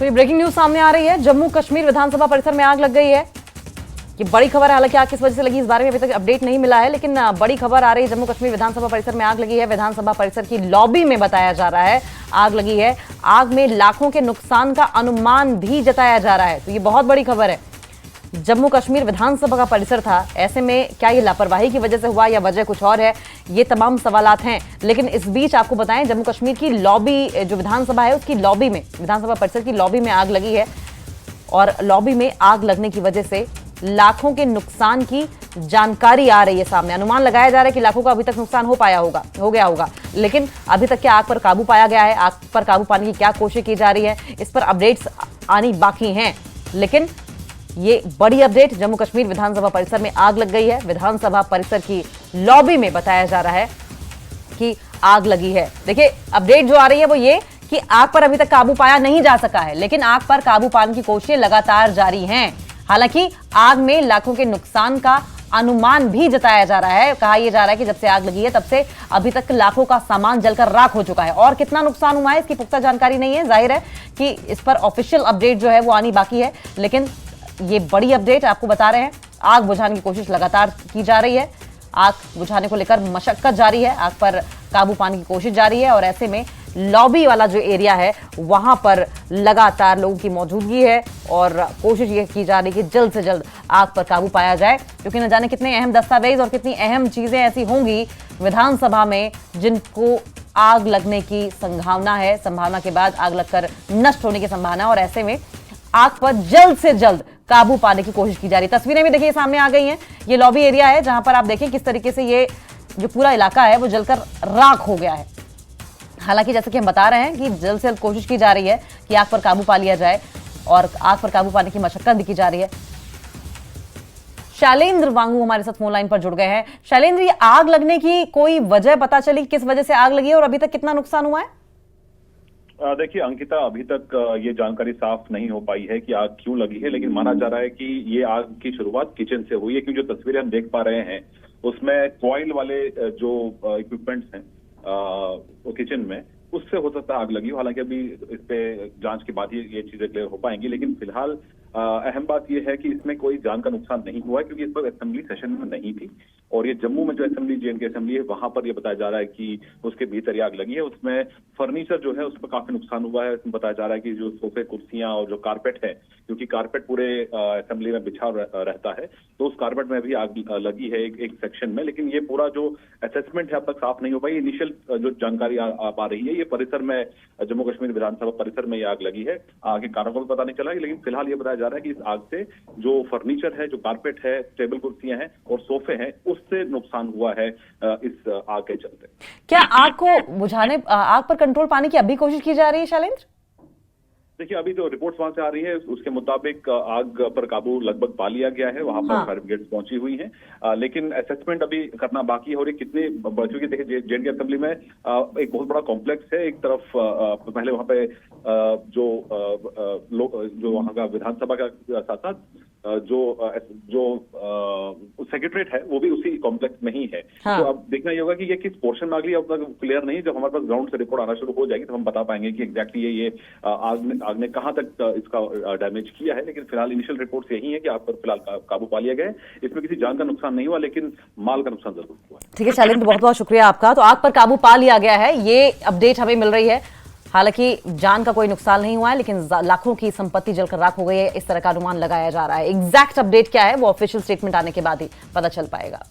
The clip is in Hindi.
तो ये ब्रेकिंग न्यूज सामने आ रही है। जम्मू कश्मीर विधानसभा परिसर में आग लग गई है। ये बड़ी खबर है, हालांकि आग किस वजह से लगी इस बारे में अभी तक अपडेट नहीं मिला है, लेकिन बड़ी खबर आ रही है। जम्मू कश्मीर विधानसभा परिसर में आग लगी है। विधानसभा परिसर की लॉबी में बताया जा रहा है आग लगी है। आग में लाखों के नुकसान का अनुमान भी जताया जा रहा है। तो ये बहुत बड़ी खबर है। जम्मू कश्मीर विधानसभा का परिसर था, ऐसे में क्या ये लापरवाही की वजह से हुआ या वजह कुछ और है, ये तमाम सवालात हैं। लेकिन इस बीच आपको बताएं, जम्मू कश्मीर की लॉबी जो विधानसभा है उसकी लॉबी में, विधानसभा परिसर की लॉबी में आग लगी है और लॉबी में आग लगने की वजह से लाखों के नुकसान की जानकारी आ रही है सामने। अनुमान लगाया जा रहा है कि लाखों का अभी तक नुकसान हो गया होगा, लेकिन अभी तक क्या आग पर काबू पाया गया है, आग पर काबू पाने की क्या कोशिश की जा रही है, इस पर अपडेट्स आनी बाकी हैं। लेकिन ये बड़ी अपडेट, जम्मू कश्मीर विधानसभा परिसर में आग लग गई है। विधानसभा परिसर की लॉबी में बताया जा रहा है कि आग लगी है। देखिए, अपडेट जो आ रही है वो ये कि आग पर अभी तक काबू पाया नहीं जा सका है, लेकिन आग पर काबू पाने की कोशिशें लगातार जारी हैं। हालांकि आग में लाखों के नुकसान का अनुमान भी जताया जा रहा है। कहा यह जा रहा है कि जब से आग लगी है तब से अभी तक लाखों का सामान जलकर राख हो चुका है और कितना नुकसान हुआ है इसकी पुख्ता जानकारी नहीं है। जाहिर है कि इस पर ऑफिशियल अपडेट जो है वो आनी बाकी है, लेकिन ये बड़ी अपडेट आपको बता रहे हैं। आग बुझाने की कोशिश लगातार की जा रही है, आग बुझाने को लेकर मशक्कत जारी है, आग पर काबू पाने की कोशिश जारी है और ऐसे में लॉबी वाला जो एरिया है वहां पर लगातार लोगों की मौजूदगी है और कोशिश ये की जा रही है कि जल्द से जल्द आग पर काबू पाया जाए, क्योंकि न जाने कितने अहम दस्तावेज और कितनी अहम चीजें ऐसी होंगी विधानसभा में जिनको आग लगने की संभावना के बाद आग लगकर नष्ट होने की संभावना, और ऐसे में आग पर जल्द से जल्द काबू पाने की कोशिश की जा रही है। तस्वीरें भी देखिए सामने आ गई हैं। ये लॉबी एरिया है जहां पर आप देखें किस तरीके से ये जो पूरा इलाका है वो जलकर राख हो गया है। हालांकि जैसे कि हम बता रहे हैं कि जल्द से जल्द कोशिश की जा रही है कि आग पर काबू पा लिया जाए और आग पर काबू पाने की मशक्कत भी की जा रही है। शैलेंद्र वांगू हमारे साथ फोन लाइन पर जुड़ गए हैं। शैलेंद्र, ये आग लगने की कोई वजह पता चली, किस वजह से आग लगी है और अभी तक कितना नुकसान हुआ है? देखिए अंकिता, अभी तक ये जानकारी साफ नहीं हो पाई है कि आग क्यों लगी है, लेकिन माना जा रहा है कि ये आग की शुरुआत किचन से हुई है, क्योंकि जो तस्वीरें हम देख पा रहे हैं उसमें कॉइल वाले जो इक्विपमेंट्स हैं वो किचन में, उससे हो सकता है आग लगी हो। हालांकि अभी इस पे जांच के बाद ही ये चीजें क्लियर हो पाएंगी, लेकिन फिलहाल अहम बात यह है कि इसमें कोई जान का नुकसान नहीं हुआ है, क्योंकि इस पर असेंबली सेशन में नहीं थी और ये जम्मू में जो असेंबली, जेएनके असेंबली है, वहां पर ये बताया जा रहा है कि उसके भीतर आग लगी है। उसमें फर्नीचर जो है उस पर काफी नुकसान हुआ है। उसमें बताया जा रहा है कि जो सोफे, कुर्सियां और जो कारपेट है, क्योंकि कारपेट पूरे असेंबली में बिछा रहता है, तो उस कारपेट में भी आग लगी है एक सेक्शन में। लेकिन ये पूरा जो असेसमेंट है अब तक साफ नहीं हो पाई। इनिशियल जो जानकारी आ पा रही है, ये परिसर में, जम्मू कश्मीर विधानसभा परिसर में ये आग लगी है। आगे कारणों को पता नहीं चला, लेकिन फिलहाल ये बताया जा रहा है कि इस आग से जो फर्नीचर है, जो कारपेट है, टेबल कुर्सियां हैं और सोफे हैं, उससे नुकसान हुआ है इस आग के चलते। क्या आग को बुझाने, आग पर कंट्रोल पाने की अभी कोशिश की जा रही है शैलेंद्र? देखिए, अभी जो रिपोर्ट्स वहां से आ रही है उसके मुताबिक आग पर काबू लगभग पा लिया गया है। वहां पर फायर ब्रिगेड पहुंची हुई है, लेकिन असेसमेंट अभी करना बाकी है। और ये कितने, क्योंकि देखिए जेएनके असेंबली में एक बहुत बड़ा कॉम्प्लेक्स है। एक तरफ पहले वहां पे जो वहां का विधानसभा का साथ साथ जो सेक्रेटरीट है वो भी उसी कॉम्प्लेक्स में ही है। तो अब देखना ये होगा कि ये किस पोर्शन में अगली, अब तक क्लियर नहीं। जब हमारे पास ग्राउंड से रिपोर्ट आना शुरू हो जाएगी तो हम बता पाएंगे कि एग्जैक्टली ये आग ने कहां तक इसका डैमेज किया है। लेकिन फिलहाल इनिशियल रिपोर्ट यही है कि आग पर फिलहाल काबू पा लिया गया है। इसमें किसी जान का नुकसान नहीं हुआ, लेकिन माल का नुकसान जरूर हुआ। ठीक है शैलेंद्र, बहुत बहुत शुक्रिया आपका। तो आग पर काबू पा लिया गया है, ये अपडेट हमें मिल रही है। हालांकि जान का कोई नुकसान नहीं हुआ है, लेकिन लाखों की संपत्ति जलकर राख हो गई है, इस तरह का अनुमान लगाया जा रहा है। एग्जैक्ट अपडेट क्या है वो ऑफिशियल स्टेटमेंट आने के बाद ही पता चल पाएगा।